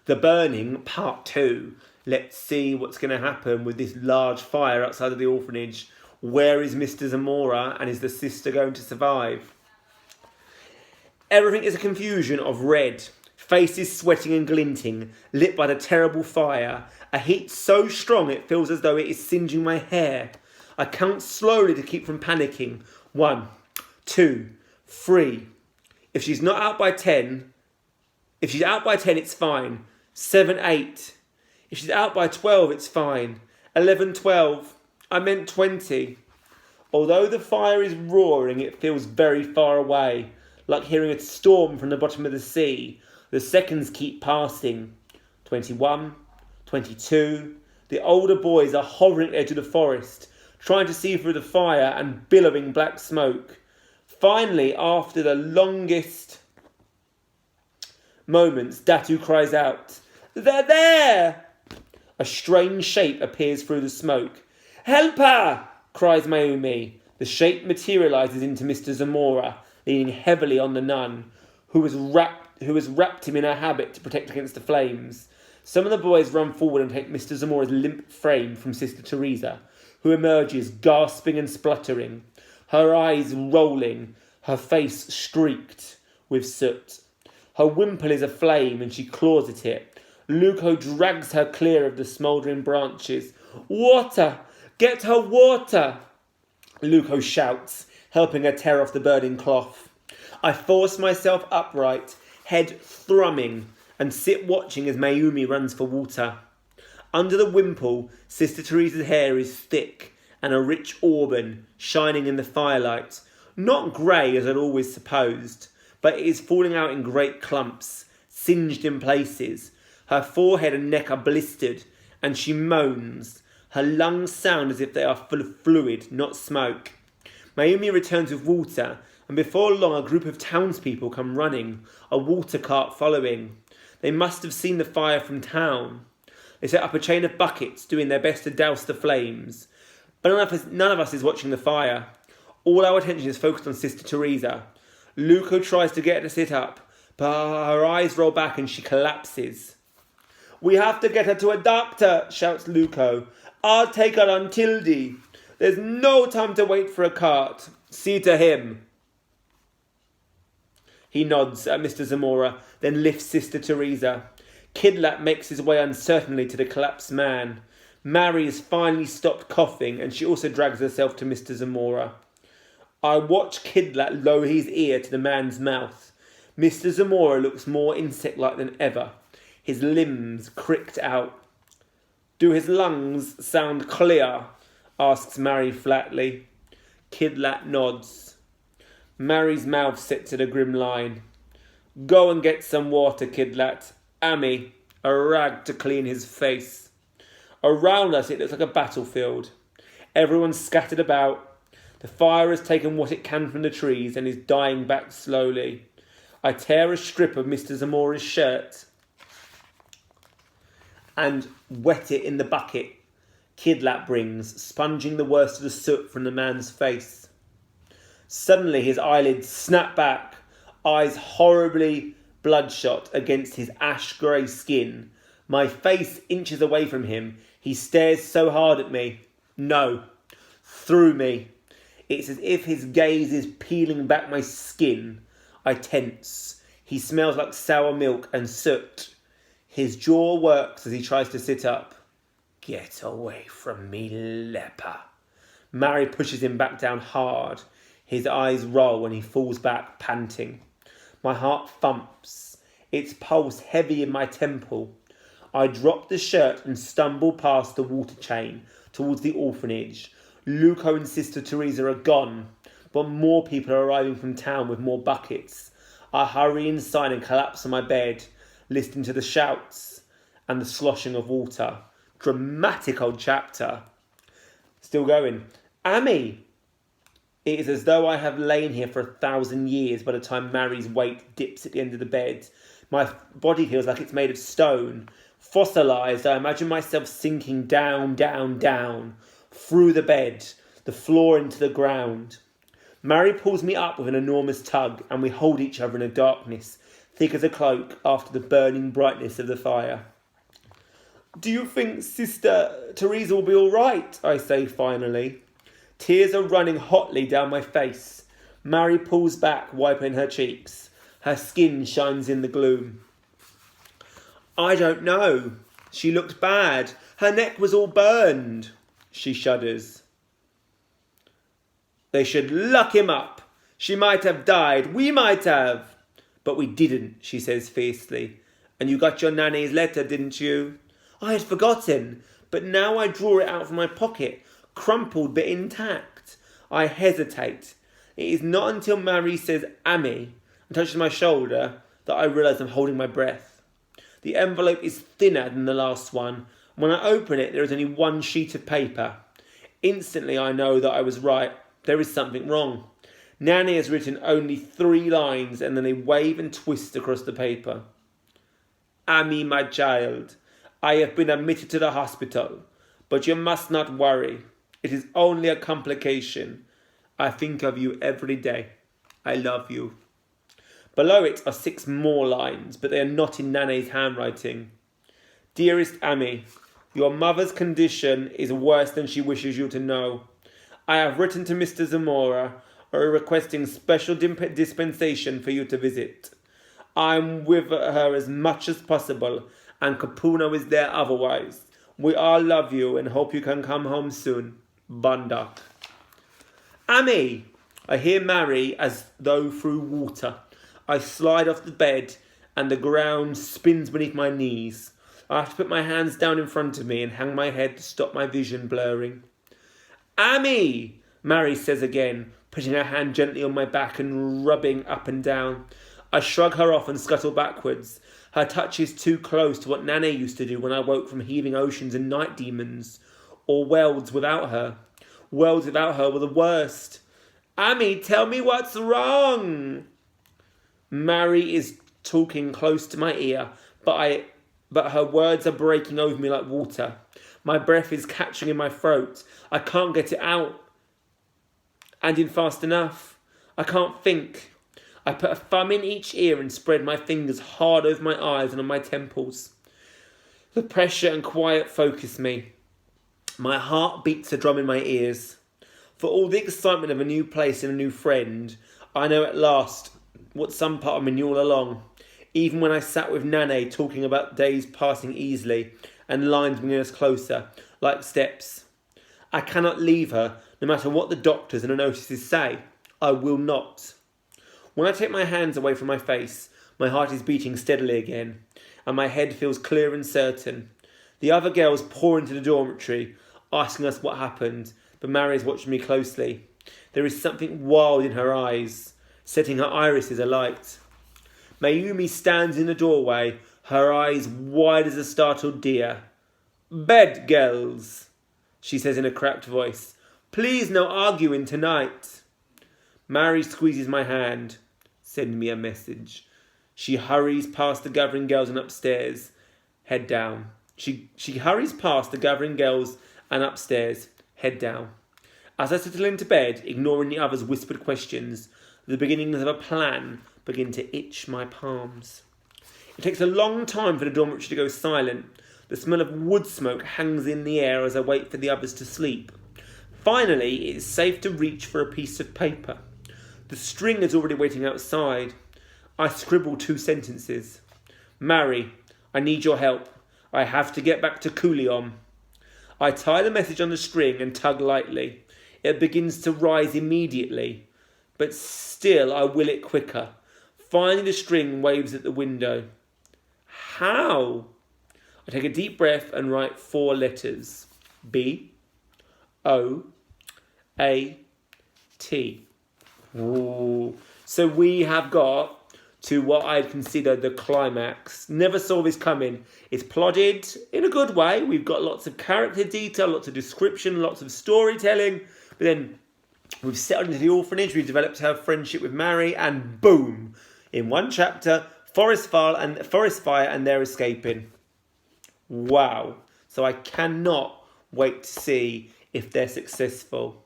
The Burning, Part 2. Let's see what's going to happen with this large fire outside of the orphanage. Where is Mr Zamora, and is the sister going to survive? Everything is a confusion of red. Faces sweating and glinting, lit by the terrible fire. A heat so strong it feels as though it is singeing my hair. I count slowly to keep from panicking. 1, 2, 3. If she's out by 10, it's fine. 7, 8. If she's out by 12, it's fine. 11, 12. I meant 20. Although the fire is roaring, it feels very far away, like hearing a storm from the bottom of the sea. The seconds keep passing. 21, 22. The older boys are hovering at the edge of the forest, trying to see through the fire and billowing black smoke. Finally, after the longest moments, Datu cries out, "They're there!" A strange shape appears through the smoke. "Help her!" cries Mayumi. The shape materialises into Mr Zamora, leaning heavily on the nun, who has wrapped him in her habit to protect against the flames. Some of the boys run forward and take Mr Zamora's limp frame from Sister Teresa, who emerges gasping and spluttering, her eyes rolling, her face streaked with soot. Her wimple is aflame and she claws at it. Luco drags her clear of the smouldering branches. "Water! Get her water!" Luco shouts, helping her tear off the burning cloth. I force myself upright, head thrumming, and sit watching as Mayumi runs for water. Under the wimple, Sister Teresa's hair is thick and a rich auburn, shining in the firelight. Not grey as I'd always supposed, but it is falling out in great clumps, singed in places. Her forehead and neck are blistered, and she moans. Her lungs sound as if they are full of fluid, not smoke. Mayumi returns with water, and before long a group of townspeople come running, a water cart following. They must have seen the fire from town. They set up a chain of buckets, doing their best to douse the flames. But none of us is watching the fire. All our attention is focused on Sister Teresa. Luco tries to get her to sit up, but her eyes roll back and she collapses. "We have to get her to a doctor," shouts Luco. "I'll take her on Tildy. There's no time to wait for a cart. See to him." He nods at Mr Zamora, then lifts Sister Teresa. Kidlat makes his way uncertainly to the collapsed man. Mary has finally stopped coughing, and she also drags herself to Mr Zamora. I watch Kidlat lower his ear to the man's mouth. Mr Zamora looks more insect-like than ever, his limbs cricked out. "Do his lungs sound clear?" asks Mary flatly. Kidlat nods. Mary's mouth sets at a grim line. "Go and get some water, Kidlat. Ami, a rag to clean his face." Around us it looks like a battlefield. Everyone's scattered about. The fire has taken what it can from the trees and is dying back slowly. I tear a strip of Mr Zamora's shirt and wet it in the bucket Kidlat brings, sponging the worst of the soot from the man's face. Suddenly his eyelids snap back, eyes horribly bloodshot against his ash-grey skin. My face inches away from him. He stares so hard at me. No, through me. It's as if his gaze is peeling back my skin. I tense. He smells like sour milk and soot. His jaw works as he tries to sit up. "Get away from me, leper." Mary pushes him back down hard. His eyes roll and he falls back, panting. My heart thumps, its pulse heavy in my temple. I drop the shirt and stumble past the water chain towards the orphanage. Luco and Sister Teresa are gone, but more people are arriving from town with more buckets. I hurry inside and collapse on my bed, listening to the shouts and the sloshing of water. Dramatic old chapter. Still going. "Ami!" It is as though I have lain here for 1,000 years by the time Mary's weight dips at the end of the bed. My body feels like it's made of stone. Fossilised, I imagine myself sinking down, down, down, through the bed, the floor into the ground. Mary pulls me up with an enormous tug, and we hold each other in the darkness, thick as a cloak after the burning brightness of the fire. "Do you think Sister Teresa will be all right?" I say finally. Tears are running hotly down my face. Mary pulls back, wiping her cheeks. Her skin shines in the gloom. "I don't know. She looked bad. Her neck was all burned." She shudders. "They should lock him up. She might have died. We might have." "But we didn't," she says fiercely. "And you got your nanny's letter, didn't you?" "I had forgotten, but now I draw it out from my pocket, crumpled but intact." I hesitate. It is not until Mary says "Ammy" and touches my shoulder that I realise I'm holding my breath. The envelope is thinner than the last one. When I open it, there is only one sheet of paper. Instantly I know that I was right. There is something wrong. Nanny has written only 3 lines and then they wave and twist across the paper. "Ammy, my child, I have been admitted to the hospital, but you must not worry. It is only a complication. I think of you every day. I love you." Below it are 6 more lines, but they are not in Nanny's handwriting. "Dearest Ammy, your mother's condition is worse than she wishes you to know. I have written to Mr Zamora, requesting special dispensation for you to visit. I am with her as much as possible, and Capuno is there otherwise. We all love you and hope you can come home soon. Bundock." "Ammy!" I hear Mary as though through water. I slide off the bed and the ground spins beneath my knees. I have to put my hands down in front of me and hang my head to stop my vision blurring. "Ammy!" Mary says again, putting her hand gently on my back and rubbing up and down. I shrug her off and scuttle backwards. Her touch is too close to what Nanny used to do when I woke from heaving oceans and night demons. Or worlds without her. Worlds without her were the worst. "Ammy, tell me what's wrong." Mary is talking close to my ear, but her words are breaking over me like water. My breath is catching in my throat. I can't get it out. And in fast enough. I can't think. I put a thumb in each ear and spread my fingers hard over my eyes and on my temples. The pressure and quiet focus me. My heart beats a drum in my ears. For all the excitement of a new place and a new friend, I know at last what some part of me knew all along. Even when I sat with Nanny talking about days passing easily and lines bringing us closer, like steps. I cannot leave her, no matter what the doctors and the notices say. I will not. When I take my hands away from my face, my heart is beating steadily again, and my head feels clear and certain. The other girls pour into the dormitory, asking us what happened, but Mary is watching me closely. There is something wild in her eyes, setting her irises alight. Mayumi stands in the doorway, her eyes wide as a startled deer. "Bed, girls," she says in a cracked voice. "Please no arguing tonight." Mary squeezes my hand. "Send me a message." She hurries past the gathering girls and upstairs, head down. She hurries past the gathering girls and upstairs, head down. As I settle into bed, ignoring the others' whispered questions, the beginnings of a plan begin to itch my palms. It takes a long time for the dormitory to go silent. The smell of wood smoke hangs in the air as I wait for the others to sleep. Finally, it is safe to reach for a piece of paper. The string is already waiting outside. I scribble 2 sentences. "Mary, I need your help. I have to get back to Coulion." I tie the message on the string and tug lightly. It begins to rise immediately, but still I will it quicker. Finally the string waves at the window. How? I take a deep breath and write 4 letters. B, O, A, T. Ooh. So we have got to what I'd consider the climax. Never saw this coming. It's plotted in a good way. We've got lots of character detail, lots of description, lots of storytelling. But then we've settled into the orphanage. We've developed her friendship with Mary, and boom, in one chapter, forest fire, and they're escaping. Wow! So I cannot wait to see if they're successful.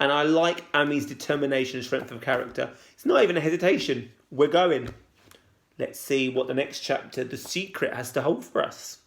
And I like Amy's determination and strength of character. It's not even a hesitation. We're going. Let's see what the next chapter, The Secret, has to hold for us.